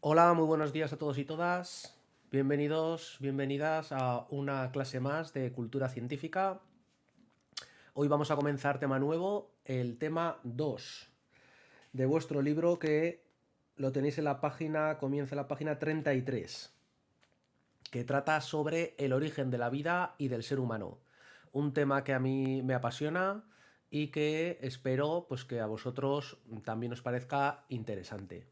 Hola, muy buenos días a todos y todas. Bienvenidos, bienvenidas a una clase más de cultura científica. Hoy vamos a comenzar tema nuevo, el tema 2 de vuestro libro que lo tenéis en la página, comienza la página 33, que trata sobre el origen de la vida y del ser humano. Un tema que a mí me apasiona y que espero pues que a vosotros también os parezca interesante.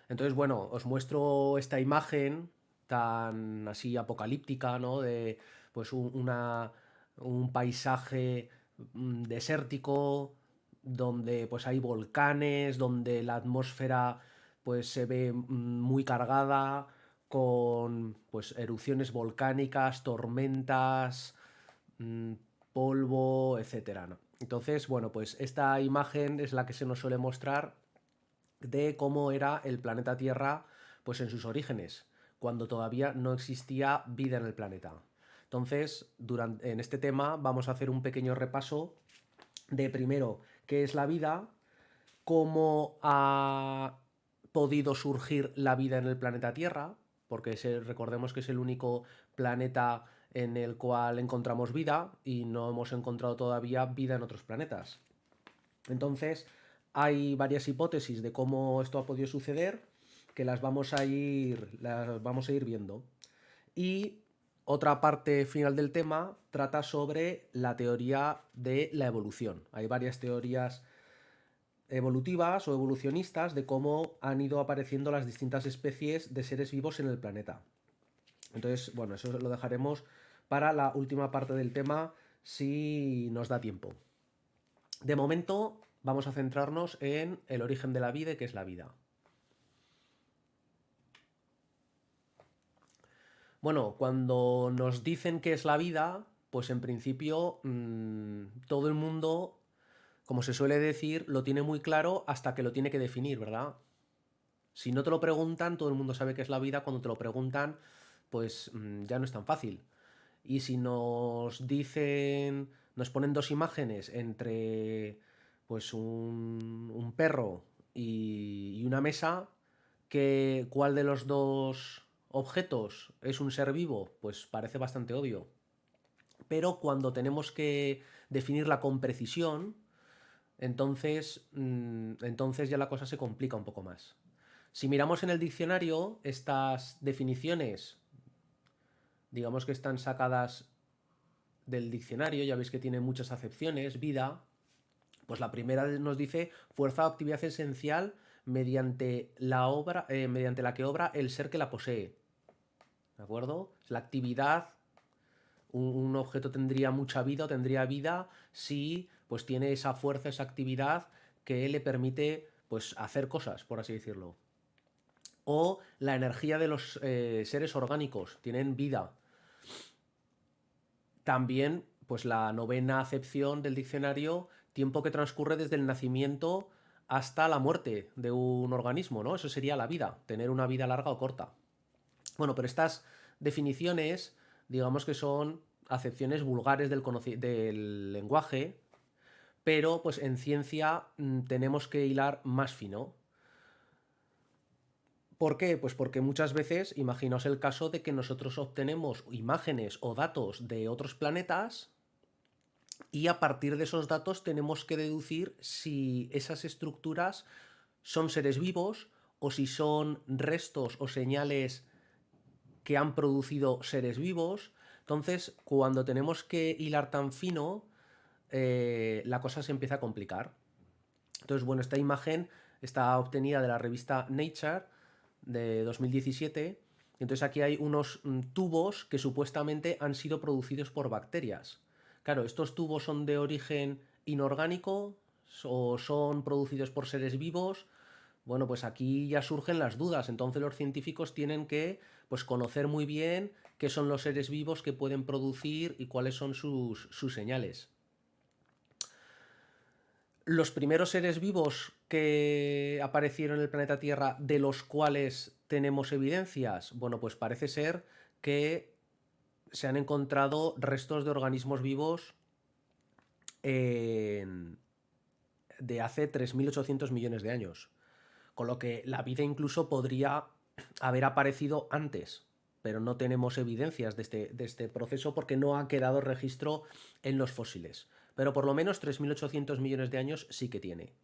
Entonces, bueno, os muestro esta imagen tan así apocalíptica, ¿no? De pues un paisaje desértico, donde pues hay volcanes, donde la atmósfera pues se ve muy cargada, con pues erupciones volcánicas, tormentas, mm, polvo, etcétera, ¿no? Entonces, bueno, pues esta imagen es la que se nos suele mostrar de cómo era el planeta Tierra pues en sus orígenes, cuando todavía no existía vida en el planeta. Entonces, en este tema vamos a hacer un pequeño repaso de primero qué es la vida, cómo ha podido surgir la vida en el planeta Tierra, porque recordemos que es el único planeta en el cual encontramos vida y no hemos encontrado todavía vida en otros planetas. Entonces, hay varias hipótesis de cómo esto ha podido suceder que las vamos a ir viendo. Y otra parte final del tema trata sobre la teoría de la evolución. Hay varias teorías evolutivas o evolucionistas de cómo han ido apareciendo las distintas especies de seres vivos en el planeta. Entonces, bueno, eso lo dejaremos para la última parte del tema si nos da tiempo. De momento, vamos a centrarnos en el origen de la vida y qué es la vida. Bueno, cuando nos dicen qué es la vida, pues en principio todo el mundo, como se suele decir, lo tiene muy claro hasta que lo tiene que definir, ¿verdad? Si no te lo preguntan, todo el mundo sabe qué es la vida. Cuando te lo preguntan, pues ya no es tan fácil. Y si nos dicen, nos ponen dos imágenes entre pues un perro y una mesa, ¿cuál de los dos objetos es un ser vivo? Pues parece bastante obvio. Pero cuando tenemos que definirla con precisión, entonces ya la cosa se complica un poco más. Si miramos en el diccionario, estas definiciones, digamos que están sacadas del diccionario, ya veis que tiene muchas acepciones, vida, pues la primera nos dice fuerza o actividad esencial mediante la que obra el ser que la posee. ¿De acuerdo? La actividad, un objeto tendría mucha vida o tendría vida si pues tiene esa fuerza, esa actividad que le permite pues hacer cosas, por así decirlo. O la energía de los seres orgánicos, tienen vida. También, pues la novena acepción del diccionario, tiempo que transcurre desde el nacimiento hasta la muerte de un organismo, ¿no? Eso sería la vida, tener una vida larga o corta. Bueno, pero estas definiciones, digamos que son acepciones vulgares del lenguaje, pero pues en ciencia tenemos que hilar más fino. ¿Por qué? Pues porque muchas veces, imaginaos el caso de que nosotros obtenemos imágenes o datos de otros planetas y a partir de esos datos tenemos que deducir si esas estructuras son seres vivos o si son restos o señales que han producido seres vivos. Entonces, cuando tenemos que hilar tan fino, la cosa se empieza a complicar. Entonces, bueno, esta imagen está obtenida de la revista Nature de 2017. Entonces aquí hay unos tubos que supuestamente han sido producidos por bacterias. Claro, ¿estos tubos son de origen inorgánico o son producidos por seres vivos? Bueno, pues aquí ya surgen las dudas. Entonces los científicos tienen que pues, conocer muy bien qué son los seres vivos que pueden producir y cuáles son sus señales. Los primeros seres vivos que aparecieron en el planeta Tierra, de los cuales tenemos evidencias, bueno, pues parece ser que se han encontrado restos de organismos vivos en- de hace 3.800 millones de años. Con lo que la vida incluso podría haber aparecido antes, pero no tenemos evidencias de este proceso porque no ha quedado registro en los fósiles. Pero por lo menos 3.800 millones de años sí que tiene.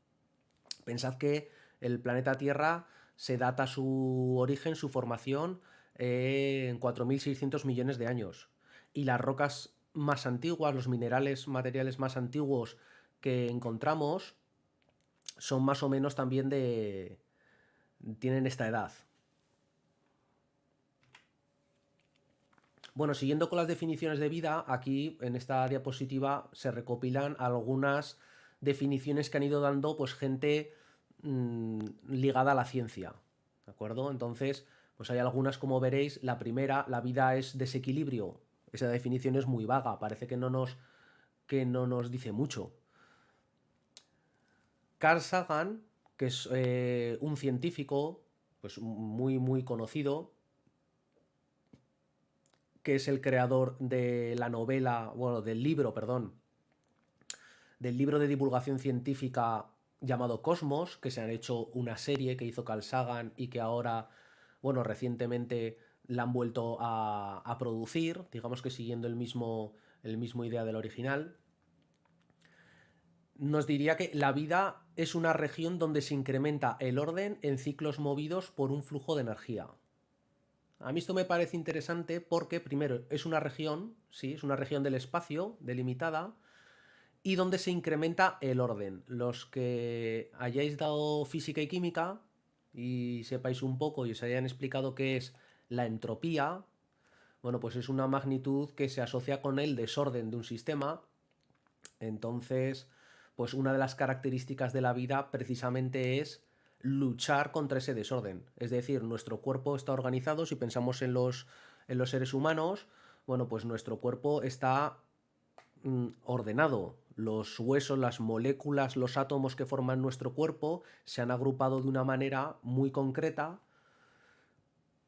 Pensad que el planeta Tierra se data su origen, su formación, en 4.600 millones de años. Y las rocas más antiguas, los minerales, materiales más antiguos que encontramos, son más o menos también de... tienen esta edad. Bueno, siguiendo con las definiciones de vida, aquí en esta diapositiva se recopilan algunas definiciones que han ido dando pues gente ligada a la ciencia, ¿de acuerdo? Entonces, pues hay algunas, como veréis, la primera, la vida es desequilibrio. Esa definición es muy vaga, parece que no nos dice mucho. Carl Sagan, que es un científico pues muy conocido, que es el creador de la novela, bueno, del libro, perdón, del libro de divulgación científica llamado Cosmos, que se han hecho una serie que hizo Carl Sagan y que ahora, bueno, recientemente la han vuelto a producir, digamos que siguiendo el mismo idea del original. Nos diría que la vida es una región donde se incrementa el orden en ciclos movidos por un flujo de energía. A mí esto me parece interesante porque, primero, es una región, sí, es una región del espacio delimitada y donde se incrementa el orden. Los que hayáis dado física y química y sepáis un poco y os hayan explicado qué es la entropía, bueno, pues es una magnitud que se asocia con el desorden de un sistema. Entonces, pues una de las características de la vida precisamente es luchar contra ese desorden. Es decir, nuestro cuerpo está organizado, si pensamos en los seres humanos, bueno, pues nuestro cuerpo está ordenado. Los huesos, las moléculas, los átomos que forman nuestro cuerpo se han agrupado de una manera muy concreta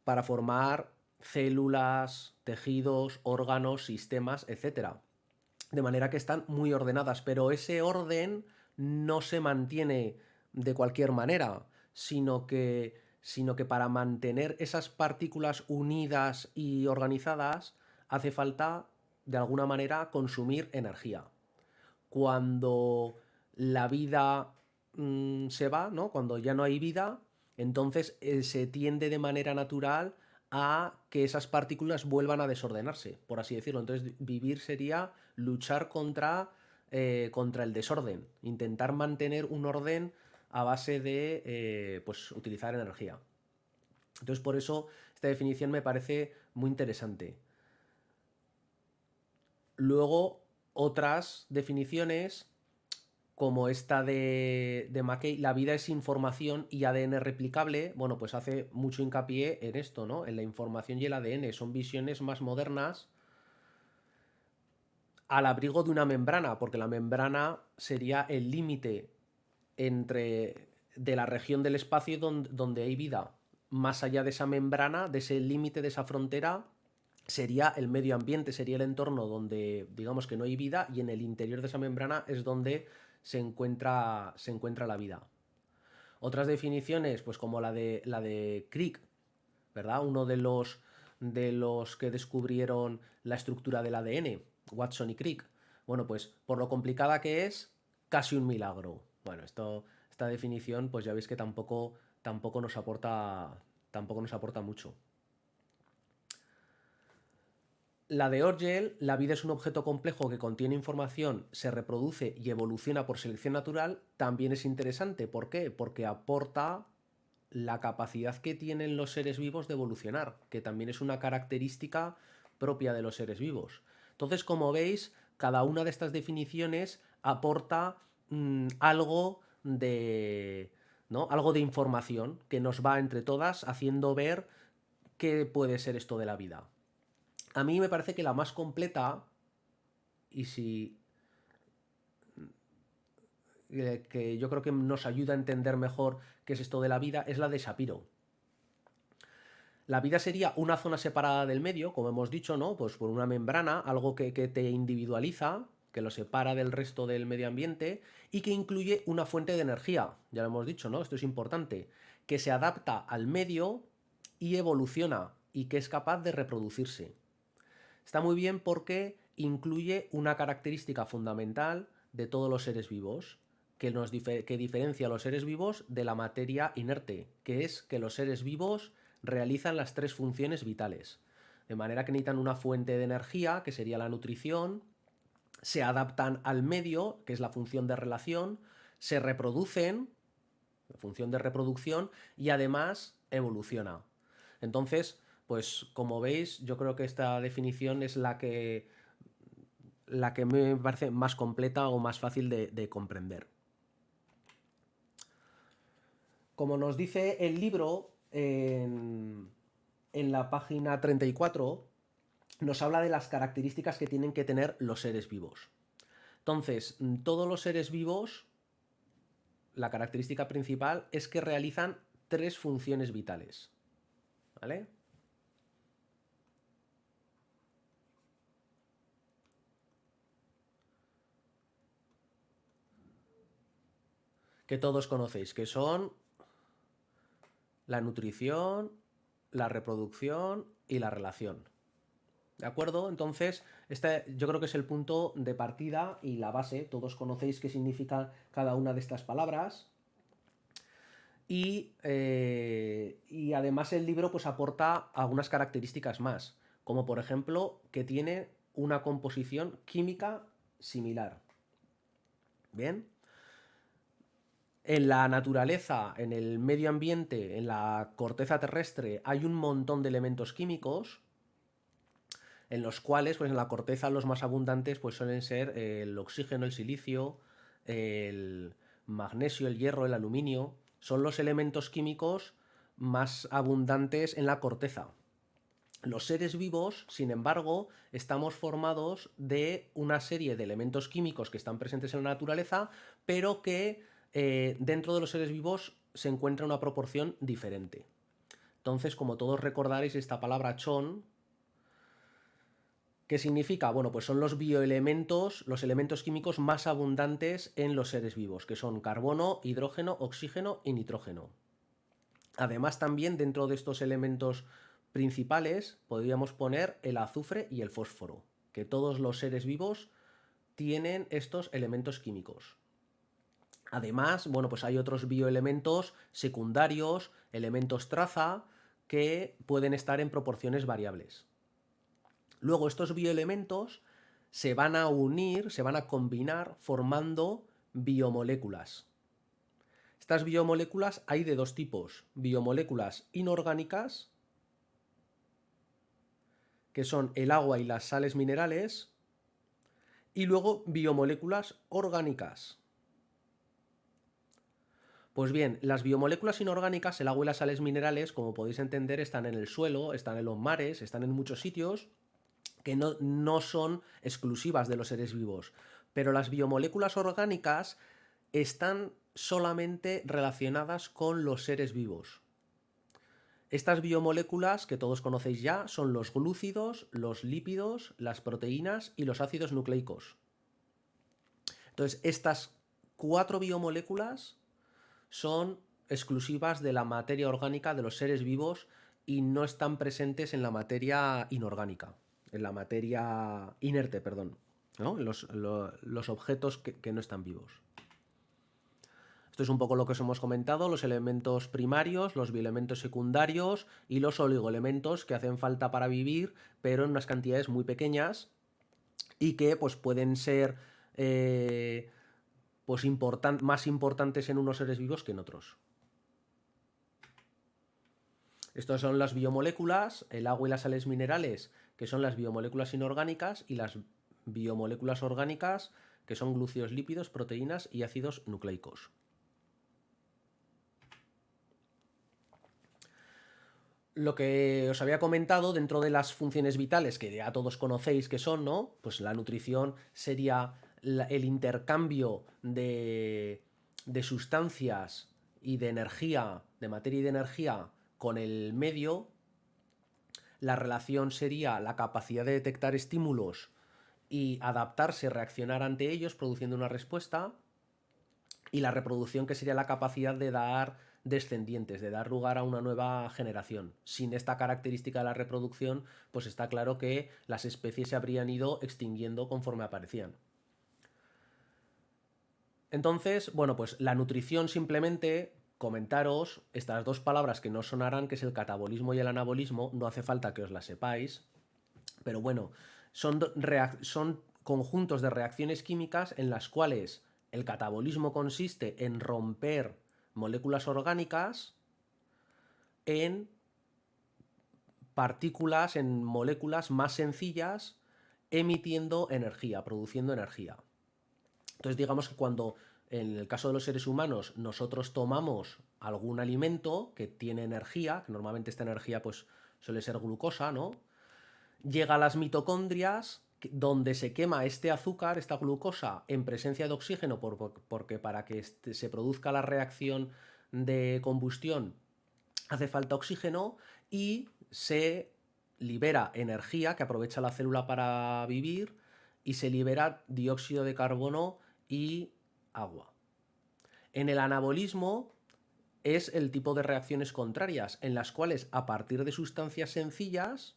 para formar células, tejidos, órganos, sistemas, etcétera. De manera que están muy ordenadas, pero ese orden no se mantiene de cualquier manera, sino que para mantener esas partículas unidas y organizadas hace falta, de alguna manera, consumir energía. Cuando la vida se va, ¿no? Cuando ya no hay vida, entonces se tiende de manera natural a que esas partículas vuelvan a desordenarse, por así decirlo. Entonces vivir sería luchar contra el desorden, intentar mantener un orden a base de pues, utilizar energía. Entonces por eso esta definición me parece muy interesante. Luego, otras definiciones, como esta de McKay, la vida es información y ADN replicable, bueno, pues hace mucho hincapié en esto, ¿no? En la información y el ADN. Son visiones más modernas al abrigo de una membrana, porque la membrana sería el límite entre de la región del espacio donde hay vida. Más allá de esa membrana, de ese límite, de esa frontera, sería el medio ambiente, sería el entorno donde digamos que no hay vida y en el interior de esa membrana es donde se encuentra la vida. Otras definiciones, pues como la de Crick, ¿verdad? Uno de los que descubrieron la estructura del ADN, Watson y Crick. Bueno, pues por lo complicada que es, casi un milagro. Bueno, esta definición, pues ya veis que tampoco nos aporta mucho. La de Orgel, la vida es un objeto complejo que contiene información, se reproduce y evoluciona por selección natural, también es interesante. ¿Por qué? Porque aporta la capacidad que tienen los seres vivos de evolucionar, que también es una característica propia de los seres vivos. Entonces, como veis, cada una de estas definiciones aporta algo de, ¿no? Algo de información que nos va entre todas haciendo ver qué puede ser esto de la vida. A mí me parece que la más completa, y si que yo creo que nos ayuda a entender mejor qué es esto de la vida, es la de Shapiro. La vida sería una zona separada del medio, como hemos dicho, ¿no? Pues por una membrana, algo que te individualiza, que lo separa del resto del medio ambiente y que incluye una fuente de energía, ya lo hemos dicho, ¿no? Esto es importante, que se adapta al medio y evoluciona y que es capaz de reproducirse. Está muy bien porque incluye una característica fundamental de todos los seres vivos, que diferencia a los seres vivos de la materia inerte, que es que los seres vivos realizan las tres funciones vitales. De manera que necesitan una fuente de energía, que sería la nutrición, se adaptan al medio, que es la función de relación, se reproducen, la función de reproducción, y además evoluciona. Entonces, pues como veis, yo creo que esta definición es la que me parece más completa o más fácil de comprender. Como nos dice el libro en la página 34, nos habla de las características que tienen que tener los seres vivos. Entonces, todos los seres vivos, la característica principal es que realizan tres funciones vitales. ¿Vale? Que todos conocéis, que son la nutrición, la reproducción y la relación. ¿De acuerdo? Entonces, este yo creo que es el punto de partida y la base. Todos conocéis qué significa cada una de estas palabras. Y además el libro pues aporta algunas características más, como por ejemplo que tiene una composición química similar. Bien. En la naturaleza, en el medio ambiente, en la corteza terrestre, hay un montón de elementos químicos en los cuales, pues en la corteza los más abundantes pues suelen ser el oxígeno, el silicio, el magnesio, el hierro, el aluminio. Son los elementos químicos más abundantes en la corteza. Los seres vivos, sin embargo, estamos formados de una serie de elementos químicos que están presentes en la naturaleza, pero que dentro de los seres vivos se encuentra una proporción diferente. Entonces, como todos recordaréis, esta palabra chon, ¿qué significa? Bueno, pues son los bioelementos, los elementos químicos más abundantes en los seres vivos, que son carbono, hidrógeno, oxígeno y nitrógeno. Además, también dentro de estos elementos principales podríamos poner el azufre y el fósforo, que todos los seres vivos tienen estos elementos químicos. Además, bueno, pues hay otros bioelementos secundarios, elementos traza, que pueden estar en proporciones variables. Luego estos bioelementos se van a unir, se van a combinar formando biomoléculas. Estas biomoléculas hay de dos tipos: biomoléculas inorgánicas, que son el agua y las sales minerales, y luego biomoléculas orgánicas. Pues bien, las biomoléculas inorgánicas, el agua y las sales minerales, como podéis entender, están en el suelo, están en los mares, están en muchos sitios que no son exclusivas de los seres vivos. Pero las biomoléculas orgánicas están solamente relacionadas con los seres vivos. Estas biomoléculas, que todos conocéis ya, son los glúcidos, los lípidos, las proteínas y los ácidos nucleicos. Entonces, estas cuatro biomoléculas son exclusivas de la materia orgánica de los seres vivos y no están presentes en la materia inorgánica, en la materia inerte, perdón, ¿no? Los objetos que no están vivos. Esto es un poco lo que os hemos comentado: los elementos primarios, los bioelementos secundarios y los oligoelementos que hacen falta para vivir, pero en unas cantidades muy pequeñas y que pues pueden ser pues más importantes en unos seres vivos que en otros. Estas son las biomoléculas, el agua y las sales minerales, que son las biomoléculas inorgánicas, y las biomoléculas orgánicas, que son glúcidos, lípidos, proteínas y ácidos nucleicos. Lo que os había comentado dentro de las funciones vitales, que ya todos conocéis que son, ¿no? Pues la nutrición sería el intercambio de sustancias y de energía, de materia y de energía con el medio. La relación sería la capacidad de detectar estímulos y adaptarse, reaccionar ante ellos, produciendo una respuesta. Y la reproducción, que sería la capacidad de dar descendientes, de dar lugar a una nueva generación. Sin esta característica de la reproducción, pues está claro que las especies se habrían ido extinguiendo conforme aparecían. Entonces, bueno, pues la nutrición simplemente, comentaros estas dos palabras que no sonarán, que es el catabolismo y el anabolismo, no hace falta que os las sepáis, pero bueno, son conjuntos de reacciones químicas en las cuales el catabolismo consiste en romper moléculas orgánicas en partículas, en moléculas más sencillas, emitiendo energía, produciendo energía. Entonces, digamos que cuando, en el caso de los seres humanos, nosotros tomamos algún alimento que tiene energía, que normalmente esta energía pues suele ser glucosa, ¿no? Llega a las mitocondrias donde se quema este azúcar, esta glucosa, en presencia de oxígeno, porque para que se produzca la reacción de combustión hace falta oxígeno y se libera energía que aprovecha la célula para vivir y se libera dióxido de carbono y agua. En el anabolismo es el tipo de reacciones contrarias en las cuales a partir de sustancias sencillas,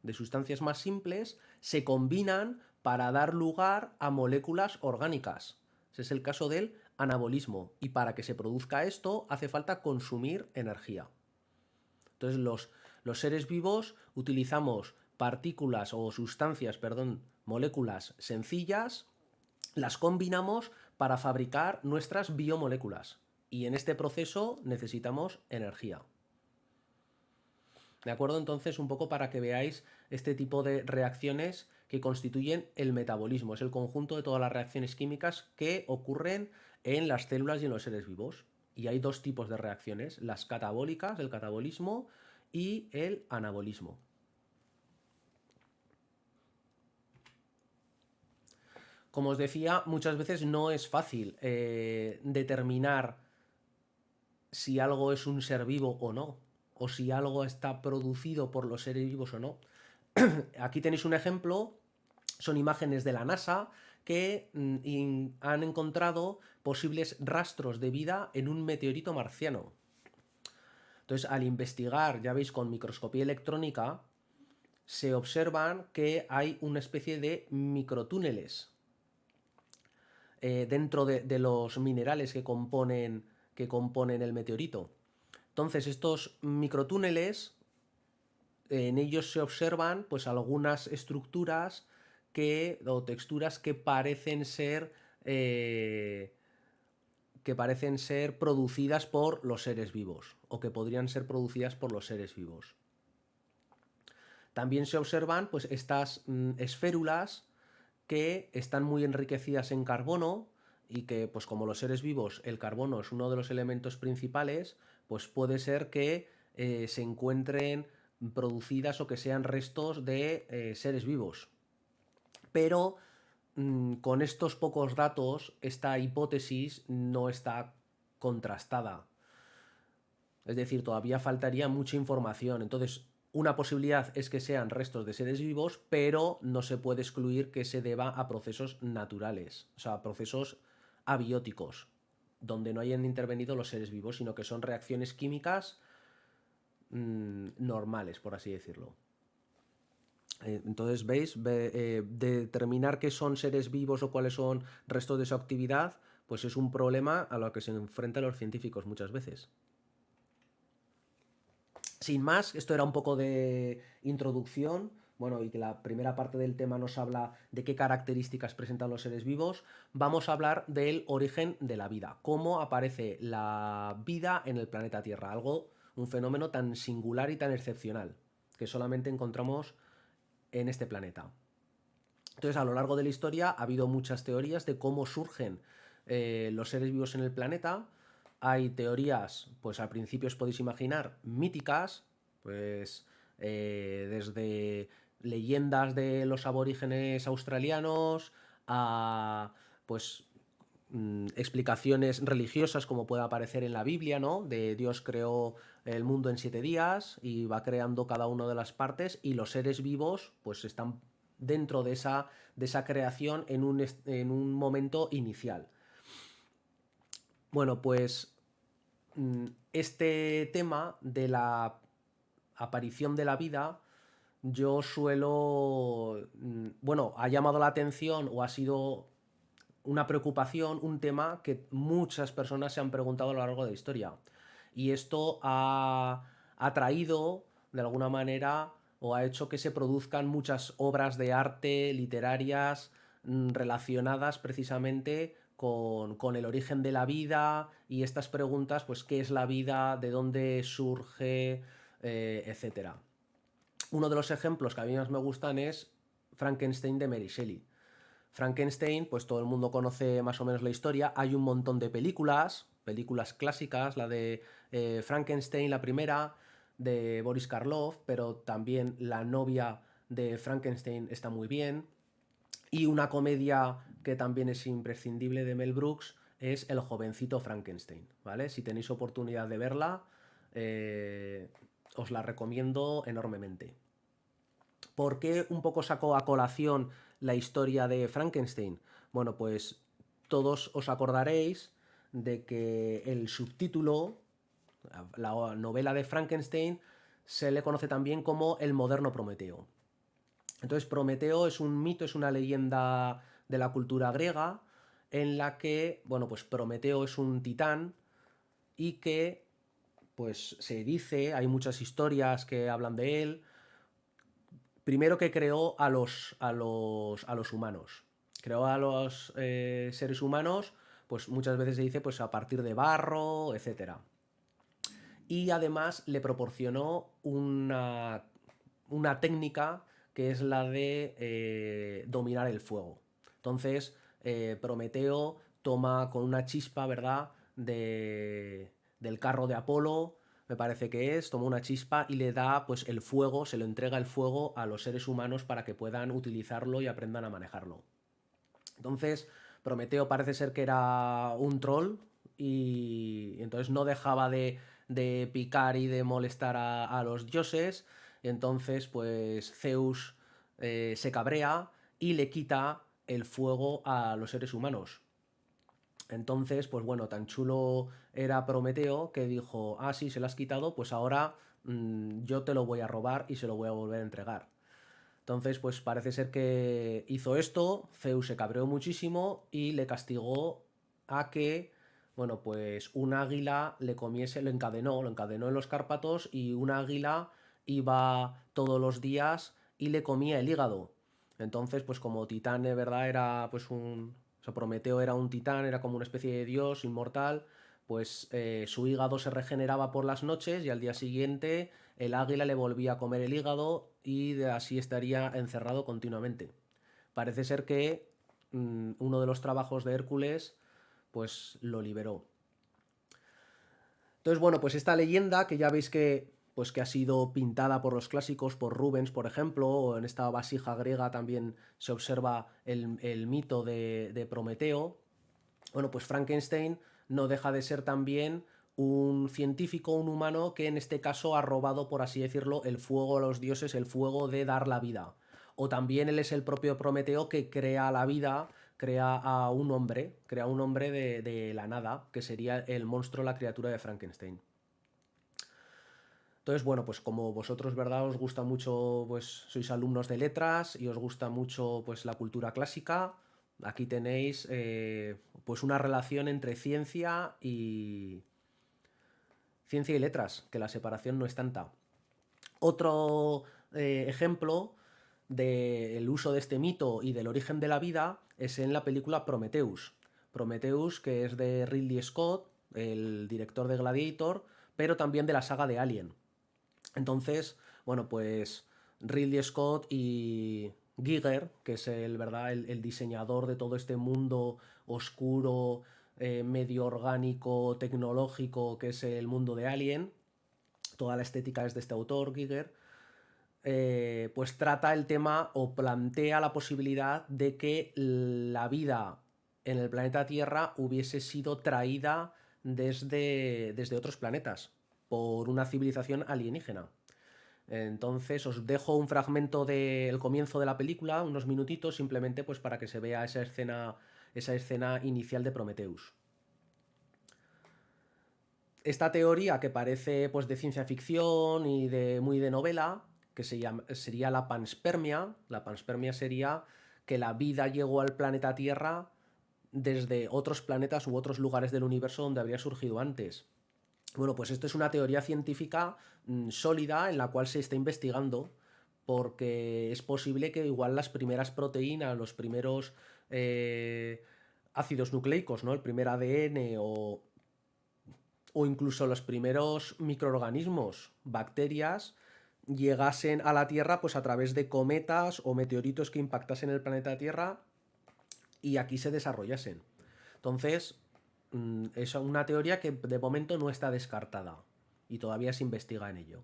de sustancias más simples, se combinan para dar lugar a moléculas orgánicas. Ese es el caso del anabolismo. Y para que se produzca esto hace falta consumir energía. Entonces los seres vivos utilizamos partículas o sustancias, perdón, moléculas sencillas, las combinamos para fabricar nuestras biomoléculas. Y en este proceso necesitamos energía. ¿De acuerdo? Entonces, un poco para que veáis este tipo de reacciones que constituyen el metabolismo. Es el conjunto de todas las reacciones químicas que ocurren en las células y en los seres vivos. Y hay dos tipos de reacciones, las catabólicas, el catabolismo, y el anabolismo. Como os decía, muchas veces no es fácil determinar si algo es un ser vivo o no, o si algo está producido por los seres vivos o no. Aquí tenéis un ejemplo, son imágenes de la NASA que han encontrado posibles rastros de vida en un meteorito marciano. Entonces, al investigar, ya veis, con microscopía electrónica, se observan que hay una especie de microtúneles dentro de los minerales que componen el meteorito. Entonces, estos microtúneles, en ellos se observan pues algunas estructuras o texturas que parecen ser producidas por los seres vivos o que podrían ser producidas por los seres vivos. También se observan pues estas esférulas que están muy enriquecidas en carbono y que, pues como los seres vivos, el carbono es uno de los elementos principales, pues puede ser que se encuentren producidas o que sean restos de seres vivos. Pero con estos pocos datos, esta hipótesis no está contrastada. Es decir, todavía faltaría mucha información. Entonces, una posibilidad es que sean restos de seres vivos, pero no se puede excluir que se deba a procesos naturales, o sea, a procesos abióticos, donde no hayan intervenido los seres vivos, sino que son reacciones químicas normales, por así decirlo. Entonces, ¿veis? Determinar qué son seres vivos o cuáles son restos de su actividad, pues es un problema a lo que se enfrentan los científicos muchas veces. Sin más, esto era un poco de introducción, bueno, y que la primera parte del tema nos habla de qué características presentan los seres vivos. Vamos a hablar del origen de la vida, cómo aparece la vida en el planeta Tierra, un fenómeno tan singular y tan excepcional que solamente encontramos en este planeta. Entonces, a lo largo de la historia ha habido muchas teorías de cómo surgen los seres vivos en el planeta. Hay teorías, pues al principio os podéis imaginar, míticas, pues desde leyendas de los aborígenes australianos a pues explicaciones religiosas como puede aparecer en la Biblia, ¿no? De Dios creó el mundo en 7 días y va creando cada una de las partes y los seres vivos pues están dentro de esa creación en un momento inicial. Bueno, pues este tema de la aparición de la vida, yo suelo, bueno, ha llamado la atención o ha sido una preocupación, un tema que muchas personas se han preguntado a lo largo de la historia. Y esto ha traído, de alguna manera, o ha hecho que se produzcan muchas obras de arte literarias relacionadas precisamente con el origen de la vida y estas preguntas, pues qué es la vida, de dónde surge, etcétera. Uno de los ejemplos que a mí más me gustan es Frankenstein de Mary Shelley. Frankenstein, pues todo el mundo conoce más o menos la historia. Hay un montón de películas, películas clásicas, la de Frankenstein, la primera, de Boris Karloff, pero también La novia de Frankenstein está muy bien. Y una comedia que también es imprescindible de Mel Brooks es El jovencito Frankenstein, ¿vale? Si tenéis oportunidad de verla, os la recomiendo enormemente. ¿Por qué un poco sacó a colación la historia de Frankenstein? Bueno, pues todos os acordaréis de que el subtítulo, la novela de Frankenstein, se le conoce también como el moderno Prometeo. Entonces, Prometeo es un mito, es una leyenda de la cultura griega en la que, bueno, pues Prometeo es un titán y que, pues se dice, hay muchas historias que hablan de él, primero que creó a los humanos. Creó a los seres humanos, pues muchas veces se dice, pues a partir de barro, etcétera. Y además le proporcionó una técnica que es la de dominar el fuego. Entonces, Prometeo toma con una chispa, ¿verdad?, del carro de Apolo, me parece que es, toma una chispa y le da pues el fuego, se lo entrega el fuego a los seres humanos para que puedan utilizarlo y aprendan a manejarlo. Entonces, Prometeo parece ser que era un troll y entonces no dejaba de picar y de molestar a los dioses. Entonces, pues Zeus se cabrea y le quita el fuego a los seres humanos. Entonces, pues bueno, tan chulo era Prometeo que dijo, ah, sí, se lo has quitado, pues ahora yo te lo voy a robar y se lo voy a volver a entregar. Entonces, pues parece ser que hizo esto, Zeus se cabreó muchísimo y le castigó a que, bueno, pues un águila le comiese, lo encadenó en los Cárpatos y un águila iba todos los días y le comía el hígado. Entonces, pues como Titán de verdad era pues un... O sea, Prometeo era un titán, era como una especie de dios inmortal, pues su hígado se regeneraba por las noches y al día siguiente el águila le volvía a comer el hígado y así estaría encerrado continuamente. Parece ser que uno de los trabajos de Hércules pues lo liberó. Entonces, bueno, pues esta leyenda que ya veis que pues que ha sido pintada por los clásicos, por Rubens, por ejemplo, o en esta vasija griega también se observa el mito de Prometeo. Bueno, pues Frankenstein no deja de ser también un científico, un humano que en este caso ha robado, por así decirlo, el fuego a los dioses, el fuego de dar la vida. O también él es el propio Prometeo que crea la vida, crea un hombre de la nada, que sería el monstruo, la criatura de Frankenstein. Entonces, bueno, pues como vosotros, ¿verdad? Os gusta mucho, pues sois alumnos de letras y os gusta mucho, pues la cultura clásica, aquí tenéis, pues una relación entre ciencia y letras, que la separación no es tanta. Otro ejemplo del uso de este mito y del origen de la vida es en la película Prometheus. Prometheus, que es de Ridley Scott, el director de Gladiator, pero también de la saga de Alien. Entonces, bueno, pues Ridley Scott y Giger, que es ¿verdad? El diseñador de todo este mundo oscuro, medio orgánico, tecnológico, que es el mundo de Alien, toda la estética es de este autor, Giger, pues trata el tema o plantea la posibilidad de que la vida en el planeta Tierra hubiese sido traída desde otros planetas por una civilización alienígena. Entonces os dejo un fragmento del comienzo de la película, unos minutitos, simplemente pues para que se vea esa escena inicial de Prometheus. esta teoría que parece pues de ciencia ficción y de muy de novela, que sería la panspermia. La panspermia sería que la vida llegó al planeta Tierra desde otros planetas u otros lugares del universo donde habría surgido antes. Bueno, pues esto es una teoría científica sólida en la cual se está investigando, porque es posible que igual las primeras proteínas, los primeros ácidos nucleicos, ¿no? El primer ADN o incluso los primeros microorganismos, bacterias, llegasen a la Tierra pues a través de cometas o meteoritos que impactasen el planeta Tierra y aquí se desarrollasen. Entonces, es una teoría que de momento no está descartada y todavía se investiga en ello.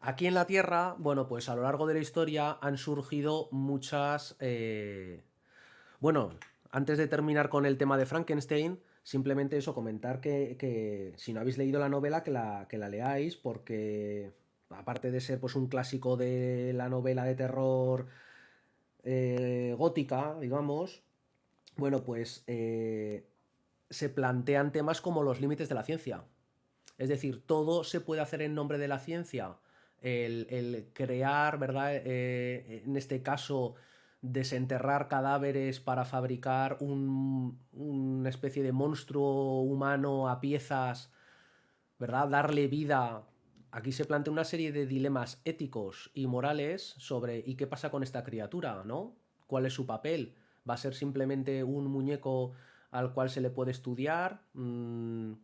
Aquí en la Tierra, bueno, pues a lo largo de la historia han surgido muchas... Bueno, antes de terminar con el tema de Frankenstein, simplemente eso, comentar que si no habéis leído la novela, que la leáis, porque aparte de ser pues un clásico de la novela de terror gótica, digamos, bueno, pues se plantean temas como los límites de la ciencia. Es decir, todo se puede hacer en nombre de la ciencia. El crear, ¿verdad? En este caso, desenterrar cadáveres para fabricar una especie de monstruo humano a piezas, ¿verdad? Darle vida. Aquí se plantea una serie de dilemas éticos y morales sobre ¿y qué pasa con esta criatura, ¿no? ¿Cuál es su papel? ¿Va a ser simplemente un muñeco al cual se le puede estudiar? Va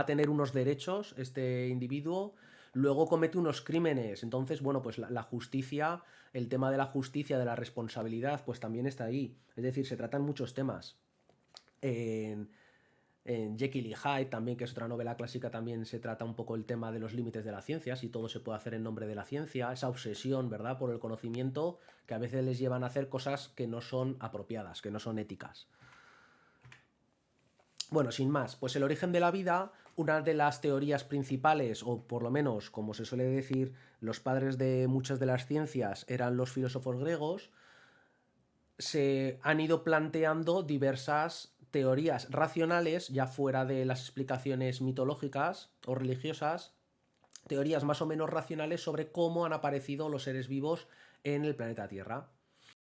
a tener unos derechos este individuo, luego comete unos crímenes. Entonces, bueno, pues la justicia, el tema de la justicia, de la responsabilidad, pues también está ahí. Es decir, se tratan muchos temas. En, en Jekyll y Hyde también, que es otra novela clásica, también se trata un poco el tema de los límites de la ciencia, si todo se puede hacer en nombre de la ciencia, esa obsesión, ¿verdad?, por el conocimiento, que a veces les llevan a hacer cosas que no son apropiadas, que no son éticas. Bueno, sin más, pues el origen de la vida, una de las teorías principales, o por lo menos, como se suele decir, los padres de muchas de las ciencias eran los filósofos griegos, se han ido planteando diversas teorías racionales, ya fuera de las explicaciones mitológicas o religiosas, teorías más o menos racionales sobre cómo han aparecido los seres vivos en el planeta Tierra.